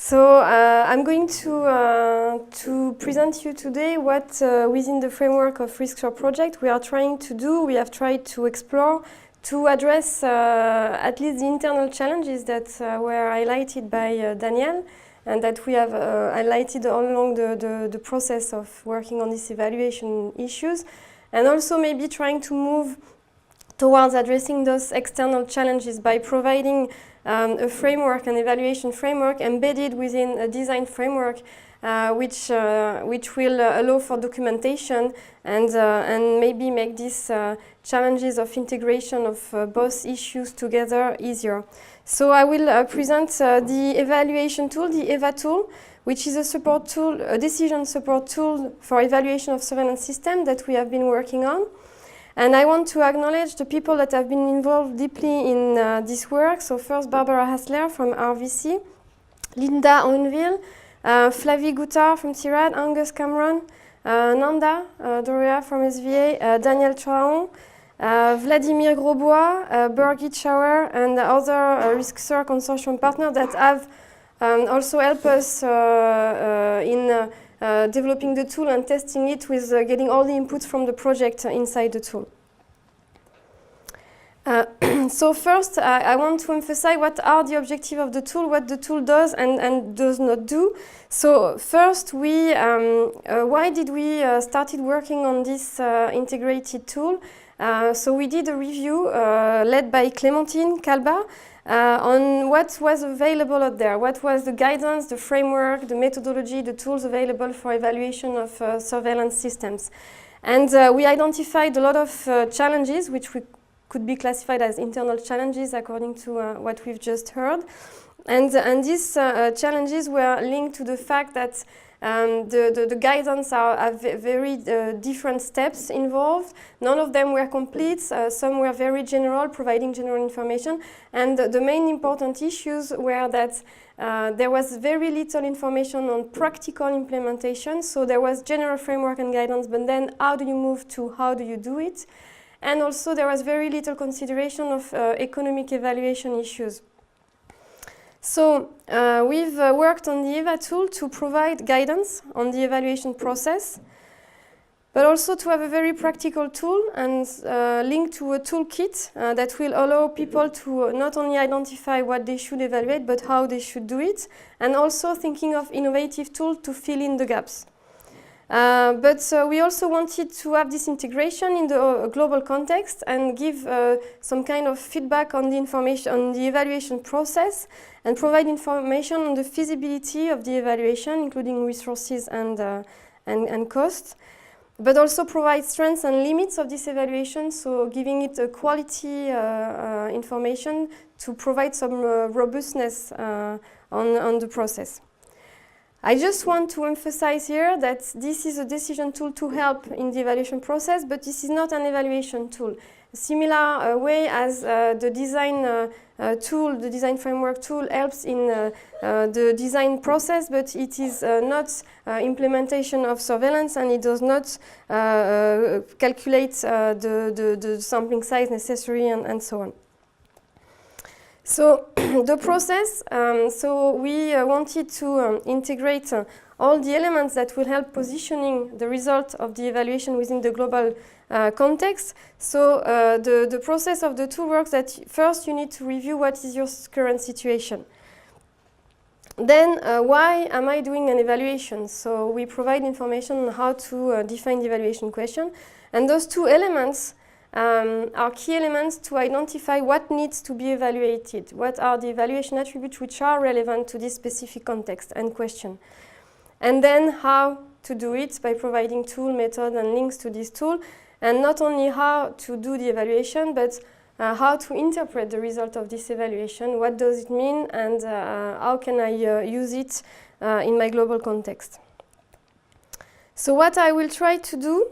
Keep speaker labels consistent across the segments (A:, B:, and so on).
A: So I'm going to present you today what within the framework of RiskShare project we are trying to do. We have tried to explore to address at least the internal challenges that were highlighted by Daniel and that we have highlighted all along the process of working on these evaluation issues, and also maybe trying to move towards addressing those external challenges by providing a framework, an evaluation framework embedded within a design framework which will allow for documentation and maybe make these challenges of integration of both issues together easier. So I will present the evaluation tool, the EVA tool, which is a support tool, a decision support tool for evaluation of surveillance system that we have been working on. And I want to acknowledge the people that have been involved deeply in this work. So first, Barbara Hassler from RVC, Linda Owenville, Flavie Goutard from CIRAD, Angus Cameron, Nanda Doria from SVA, Daniel Traon, Vladimir Grosbois, Birgit Schauer, and other RiskShare consortium partners that have also helped us in developing the tool and testing it with getting all the inputs from the project inside the tool. So first, I want to emphasize what are the objectives of the tool, what the tool does and does not do. So first, why did we started working on this integrated tool? So we did a review led by Clémentine Calba on what was available out there, what was the guidance, the framework, the methodology, the tools available for evaluation of surveillance systems. And we identified a lot of challenges which we could be classified as internal challenges according to what we've just heard. And these challenges were linked to the fact that the guidance have very different steps involved. None of them were complete. Some were very general, providing general information. And the main important issues were that there was very little information on practical implementation. So there was general framework and guidance, but then how do you move to how do you do it? And also there was very little consideration of economic evaluation issues. So we've worked on the EVA tool to provide guidance on the evaluation process, but also to have a very practical tool and link to a toolkit that will allow people to not only identify what they should evaluate, but how they should do it, and also thinking of innovative tools to fill in the gaps. But we also wanted to have this integration in the global context and give some kind of feedback on the information, on the evaluation process, and provide information on the feasibility of the evaluation, including resources and costs, but also provide strengths and limits of this evaluation, so giving it a quality information to provide some robustness on the process. I just want to emphasize here that this is a decision tool to help in the evaluation process, but this is not an evaluation tool. A similar way as the design tool, the design framework tool helps in the design process, but it is not implementation of surveillance, and it does not calculate the sampling size necessary and so on. So the process, so we wanted to integrate all the elements that will help positioning the result of the evaluation within the global context. So the process of the tool works that first you need to review what is your current situation. Then why am I doing an evaluation? So we provide information on how to define the evaluation question. And those two elements are key elements to identify what needs to be evaluated, what are the evaluation attributes which are relevant to this specific context and question. And then how to do it by providing tool, method, and links to this tool, and not only how to do the evaluation, but how to interpret the result of this evaluation, what does it mean, and how can I use it in my global context. So what I will try to do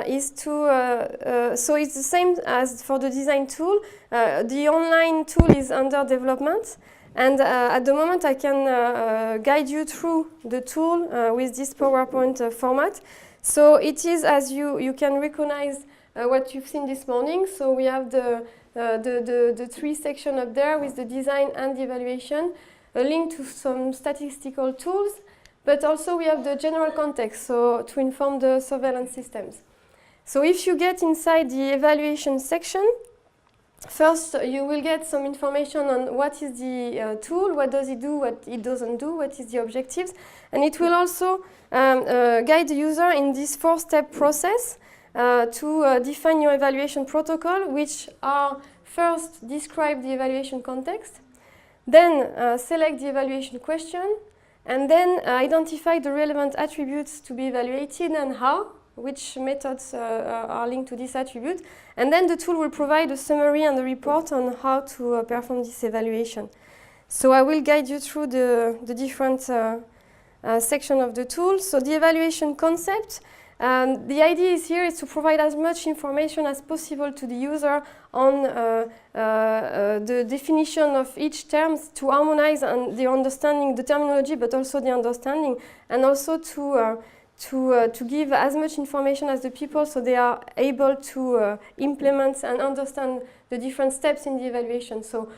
A: is to, so it's the same as for the design tool. The online tool is under development, and at the moment I can guide you through the tool with this PowerPoint format. So it is, as you can recognize what you've seen this morning. So we have the three sections up there with the design and the evaluation. a link to some statistical tools, but also we have the general context, so to inform the surveillance systems. So if you get inside the evaluation section, first you will get some information on what is the tool, what does it do, what it doesn't do, what is the objectives, and it will also guide the user in this 4-step process to define your evaluation protocol, which are first describe the evaluation context, then select the evaluation question, and then identify the relevant attributes to be evaluated and how, which methods are linked to this attribute. And then the tool will provide a summary and a report on how to perform this evaluation. So I will guide you through the different sections of the tool. So the evaluation concept, the idea is here is to provide as much information as possible to the user on the definition of each term to harmonize and the understanding, the terminology, but also the understanding, and also to give as much information as the people so they are able to implement and understand the different steps in the evaluation. So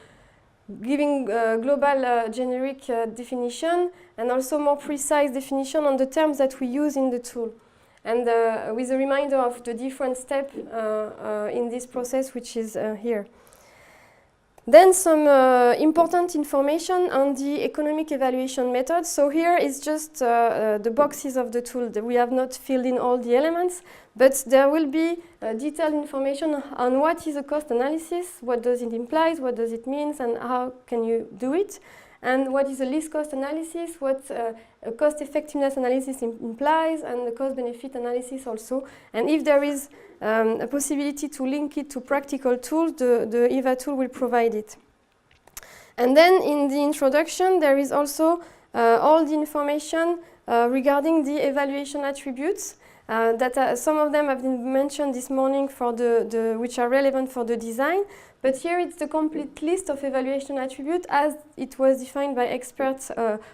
A: giving global generic definition and also more precise definition on the terms that we use in the tool. And with a reminder of the different steps in this process, which is here. Then some important information on the economic evaluation method. So here is just the boxes of the tool. We have not filled in all the elements, but there will be detailed information on what is a cost analysis, what does it imply, what does it mean, and how can you do it. And what is a least cost analysis, what a cost effectiveness analysis implies, and the cost benefit analysis also. And if there is a possibility to link it to practical tools, the EVA tool will provide it. And then in the introduction, there is also all the information regarding the evaluation attributes. That some of them have been mentioned this morning for which are relevant for the design. But here it's the complete list of evaluation attributes as it was defined by expert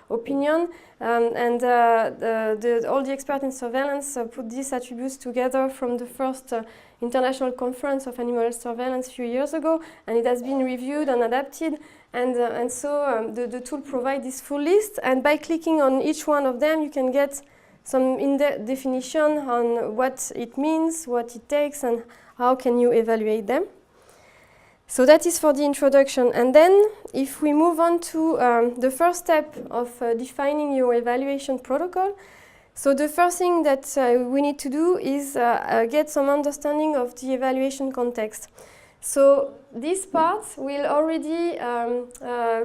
A: opinion. And all the experts in surveillance put these attributes together from the first international conference of animal surveillance a few years ago. And it has been reviewed and adapted. And so the tool provides this full list. And by clicking on each one of them, you can get some in-depth definition on what it means, what it takes, and how can you evaluate them. So that is for the introduction. And then if we move on to the first step of defining your evaluation protocol, so the first thing that we need to do is get some understanding of the evaluation context. So this part will already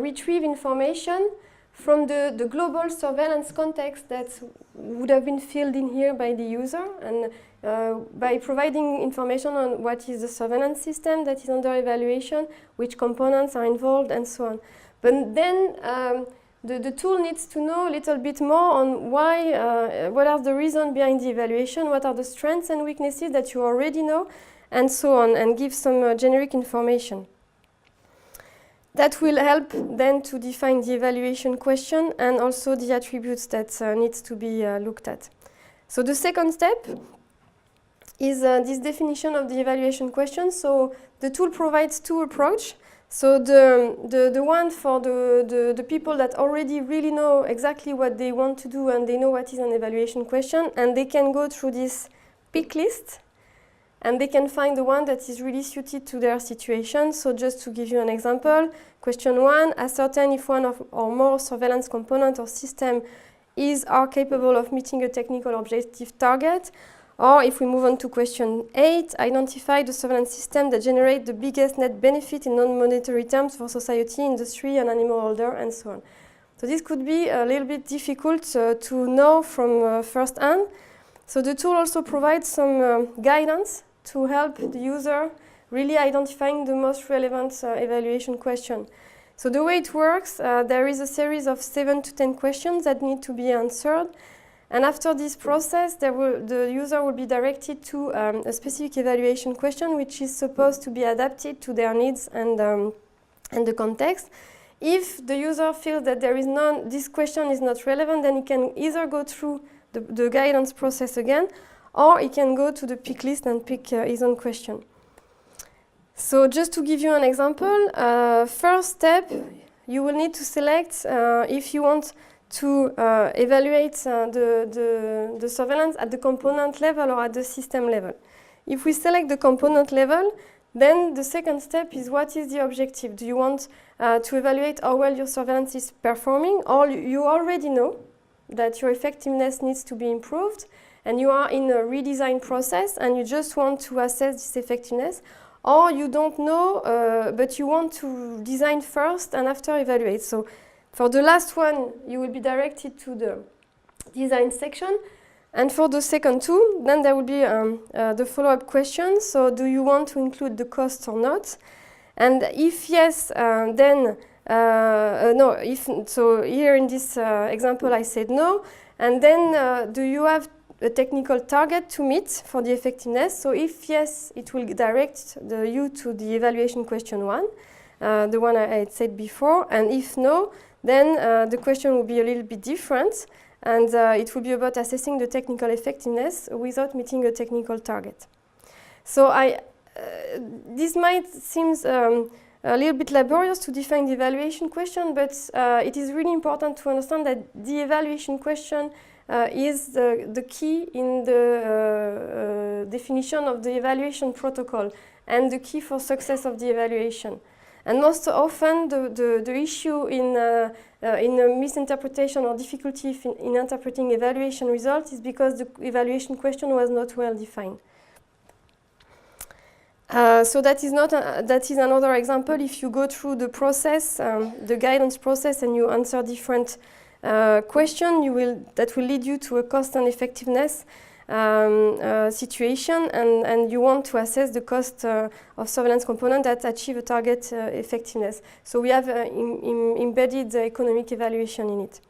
A: retrieve information from the global surveillance context that would have been filled in here by the user, and by providing information on what is the surveillance system that is under evaluation, which components are involved, and so on. But then the tool needs to know a little bit more on why, what are the reasons behind the evaluation, what are the strengths and weaknesses that you already know, and so on, and give some generic information. That will help then to define the evaluation question and also the attributes that needs to be looked at. So the second step is this definition of the evaluation question. So the tool provides two approaches. So the one for the people that already really know exactly what they want to do and they know what is an evaluation question, and they can go through this pick list and they can find the one that is really suited to their situation. So just to give you an example, question 1, ascertain if one or more surveillance component or system are capable of meeting a technical objective target. Or if we move on to question 8, identify the surveillance system that generates the biggest net benefit in non-monetary terms for society, industry, and animal holder, and so on. So this could be a little bit difficult to know from first hand. So the tool also provides some guidance to help the user really identifying the most relevant evaluation question. So the way it works, there is a series of 7 to 10 questions that need to be answered. And after this process, the user will be directed to a specific evaluation question, which is supposed to be adapted to their needs and the context. If the user feels that this question is not relevant, then he can either go through the guidance process again, or he can go to the pick list and pick his own question. So just to give you an example, first step, you will need to select if you want to evaluate the surveillance at the component level or at the system level. If we select the component level, then the second step is what is the objective? Do you want to evaluate how well your surveillance is performing, or you already know that your effectiveness needs to be improved and you are in a redesign process and you just want to assess this effectiveness, or you don't know but you want to design first and after evaluate. So for the last one, you will be directed to the design section. And for the second two, then there will be the follow-up question. So do you want to include the cost or not? And if yes, then no. So here in this example, I said no. And then do you have a technical target to meet for the effectiveness? So if yes, it will direct you to the evaluation question 1, the one I had said before. And if no, then the question will be a little bit different. And it will be about assessing the technical effectiveness without meeting a technical target. So this might seem a little bit laborious to define the evaluation question, but it is really important to understand that the evaluation question is the key in the definition of the evaluation protocol and the key for success of the evaluation. And most often, the issue in a misinterpretation or difficulty in interpreting evaluation results is because the evaluation question was not well defined. So that is another example. If you go through the process, the guidance process, and you answer different questions, that will lead you to a cost and effectiveness situation, and you want to assess the cost of surveillance component that achieve a target effectiveness. So we have embedded the economic evaluation in it.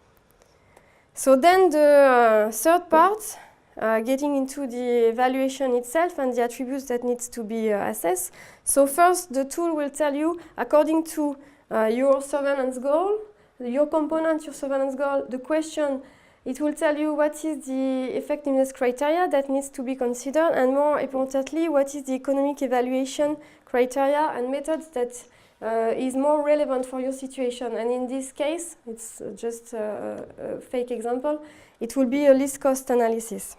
A: So then the third part, getting into the evaluation itself and the attributes that needs to be assessed. So first, the tool will tell you, according to your surveillance goal, your component, your surveillance goal, the question, it will tell you what is the effectiveness criteria that needs to be considered, and more importantly, what is the economic evaluation criteria and methods that is more relevant for your situation. And in this case, it's just a fake example, it will be a least cost analysis.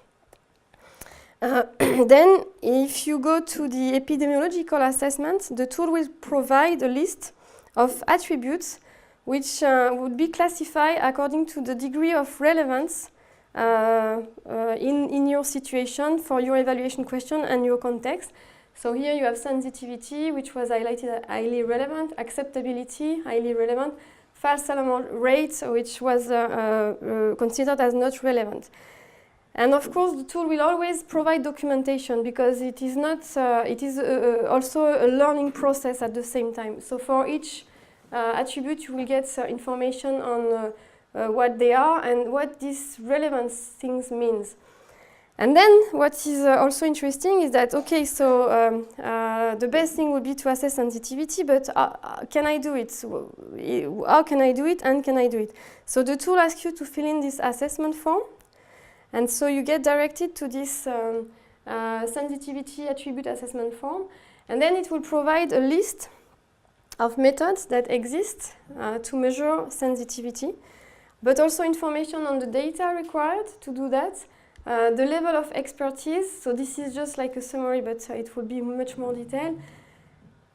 A: Then, if you go to the epidemiological assessment, the tool will provide a list of attributes which would be classified according to the degree of relevance in your situation for your evaluation question and your context. So here you have sensitivity, which was highlighted highly relevant, acceptability, highly relevant, false alarm rate, which was considered as not relevant. And of course, the tool will always provide documentation because it is not. It is also a learning process at the same time. So for each attribute, you will get information on what they are and what these relevance things means. And then what is also interesting is that, okay, so the best thing would be to assess sensitivity, but can I do it? How can I do it, and can I do it? So the tool asks you to fill in this assessment form, and so you get directed to this sensitivity attribute assessment form, and then it will provide a list of methods that exist to measure sensitivity, but also information on the data required to do that, the level of expertise, so this is just like a summary, but it will be much more detailed.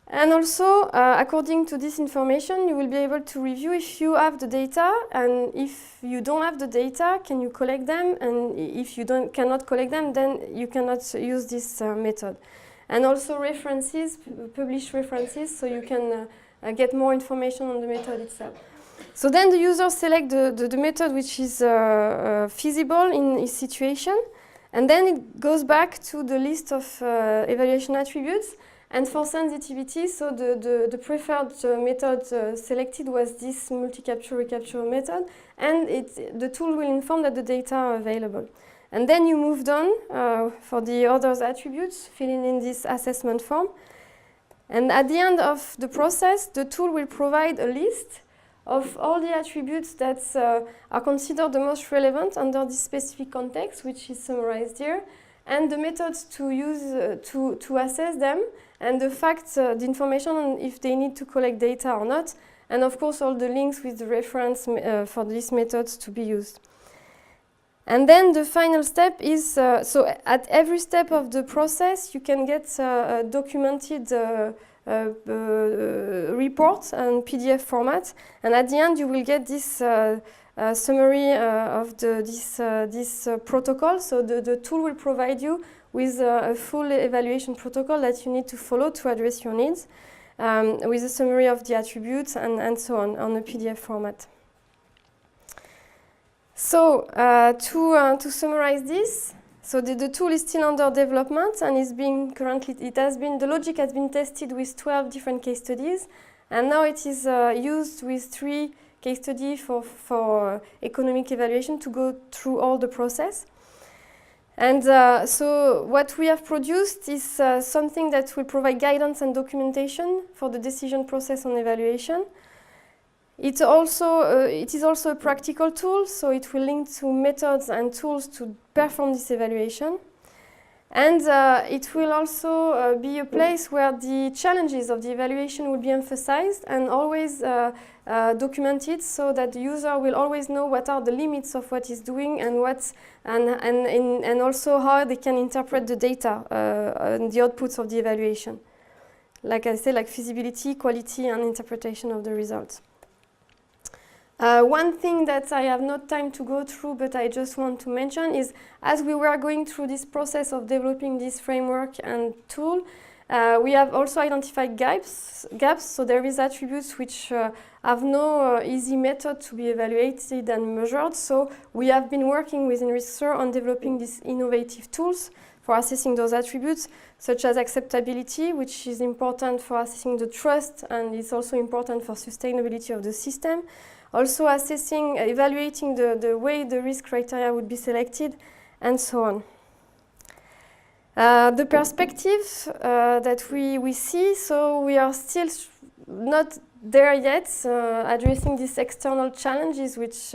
A: And also, according to this information, you will be able to review if you have the data, and if you don't have the data, can you collect them, and if you cannot collect them, then you cannot use this method. And also references, published references, so you can get more information on the method itself. So then the user select the method which is feasible in his situation, and then it goes back to the list of evaluation attributes. And for sensitivity, so the preferred method selected was this multi-capture recapture method, and the tool will inform that the data are available. And then you moved on for the other attributes, filling in this assessment form. And at the end of the process, the tool will provide a list of all the attributes that are considered the most relevant under this specific context, which is summarized here, and the methods to use to assess them, and the facts, the information on if they need to collect data or not, and of course all the links with the reference for these methods to be used. And then the final step is, so at every step of the process you can get a documented report and PDF format, and at the end you will get this summary of this protocol. So the tool will provide you with a full evaluation protocol that you need to follow to address your needs, with a summary of the attributes and so on a PDF format. So to summarize this, so the tool is still under development and is being currently, the logic has been tested with 12 different case studies, and now it is used with 3 case studies for economic evaluation to go through all the process. And so what we have produced is something that will provide guidance and documentation for the decision process on evaluation. It is also a practical tool, so it will link to methods and tools to perform this evaluation. And it will also be a place where the challenges of the evaluation will be emphasized and always documented, so that the user will always know what are the limits of what he's doing and and also how they can interpret the data and the outputs of the evaluation. Like I said, like feasibility, quality, and interpretation of the results. One thing that I have not time to go through, but I just want to mention is, as we were going through this process of developing this framework and tool, we have also identified gaps. So there is attributes which have no easy method to be evaluated and measured. So we have been working with INRISC on developing these innovative tools for assessing those attributes, such as acceptability, which is important for assessing the trust, and it's also important for sustainability of the system. Also evaluating the way the risk criteria would be selected, and so on. The perspective that we see, so we are still not there yet, addressing these external challenges, which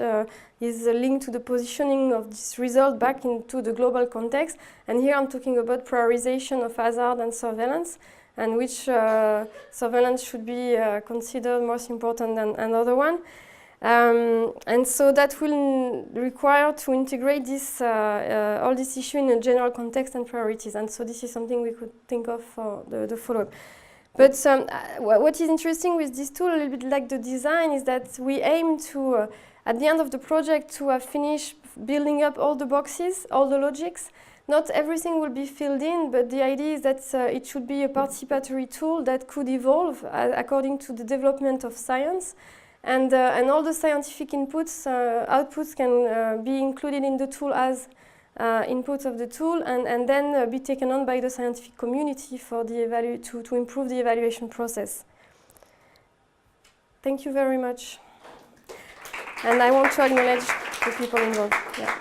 A: is linked to the positioning of this result back into the global context. And here I'm talking about prioritization of hazard and surveillance, and which surveillance should be considered most important than another one. And so that will require to integrate this, all this issue in a general context and priorities. And so this is something we could think of for the follow-up. But what is interesting with this tool, a little bit like the design, is that we aim to, at the end of the project, to have finished building up all the boxes, all the logics. Not everything will be filled in, but the idea is that it should be a participatory tool that could evolve according to the development of science. And all the scientific inputs, outputs can be included in the tool as inputs of the tool, and then be taken on by the scientific community for the to improve the evaluation process. Thank you very much. And I want to acknowledge the people involved. Yeah.